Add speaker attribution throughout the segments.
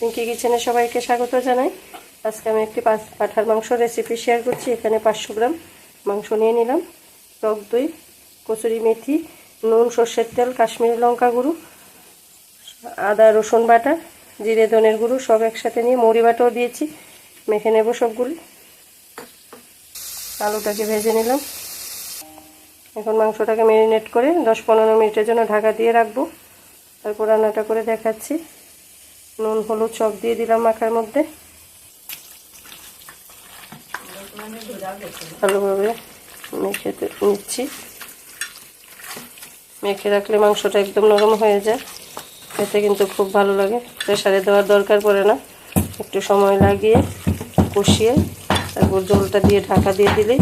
Speaker 1: পিঙ্কি কিচেনে সবাইকে স্বাগত জানাই। আজকে আমি একটি পাঁঠার মাংস রেসিপি শেয়ার করছি। এখানে 500 গ্রাম মাংস নিয়ে নিলাম, টক দই, কসুরি মেথি, নুন, সর্ষের তেল, কাশ্মীরি লঙ্কা গুঁড়ো, আদা রসুন বাটা, জিরে ধনের গুঁড়ো সব একসাথে নিয়ে মুড়ি বাটাও দিয়েছি, মেখে নেব সবগুলি। আলুটাকে ভেজে নিলাম। এখন মাংসটাকে ম্যারিনেট করে 10-15 মিনিটের জন্য ঢাকা দিয়ে রাখবো। তারপর রান্নাটা করে দেখাচ্ছি। নুন হলুদ সব দিয়ে দিলাম মাখার মধ্যে। ভালোভাবে মেখে নিচ্ছি। মেখে রাখলে মাংসটা একদম নরম হয়ে যায়, খেতে কিন্তু খুব ভালো লাগে। প্রেসারে দেওয়ার দরকার পড়ে না, একটু সময় লাগিয়ে কষিয়ে তারপর ঝোলটা দিয়ে ঢাকা দিয়ে দিলেই।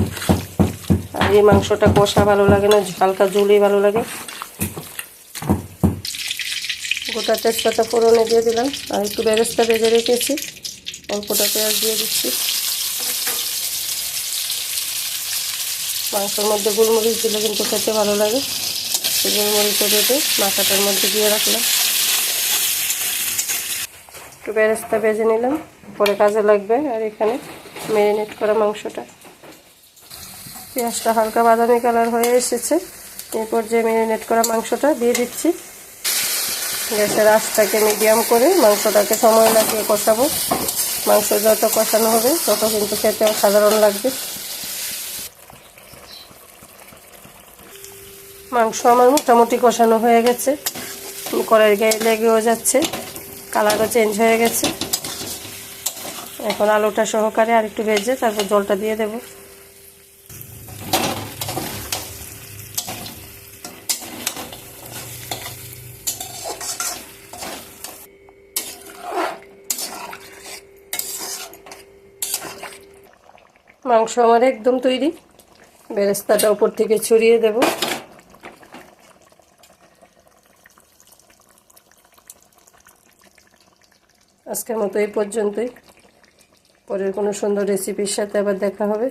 Speaker 1: আর এই মাংসটা কষা ভালো লাগে না, হালকা ঝোলই ভালো লাগে। গোটা তেজপাতা ফোড়নে দিয়ে দিলাম, আর একটু বেরেস্তা ভেজে রেখেছি, অল্পটা পেঁয়াজ দিয়ে দিচ্ছি। মাংসের মধ্যে গোলমরিচ দিলে কিন্তু খেতে ভালো লাগে, গোলমরিচও বেটে মাথাটার মধ্যে দিয়ে রাখলাম। একটু বেরেস্তা ভেজে নিলাম, পরে কাজে লাগবে। আর এখানে ম্যারিনেট করা মাংসটা, পেঁয়াজটা হালকা বাদামি কালার হয়ে এসেছে। এরপর যে ম্যারিনেট করা মাংসটা দিয়ে দিচ্ছি। গ্যাসের আঁচটাকে মিডিয়াম করে মাংসটাকে সময় লাগিয়ে কষাবো। মাংস যত কষানো হবে তত কিন্তু খেতে অসাধারণ লাগবে। মাংস আমার মোটামুটি কষানো হয়ে গেছে, কড়াইয়ের গায়ে লেগেও যাচ্ছে, কালারও চেঞ্জ হয়ে গেছে। এখন আলুটা সহকারে আর একটু ভেজে তারপর জলটা দিয়ে দেব। মাংস আমার একদম তৈরি। বেরেস্তাটা উপর থেকে ছড়িয়ে দেব। আজকের মতো এই পর্যন্তই। পরের কোনো সুন্দর রেসিপির সাথে আবার দেখা হবে।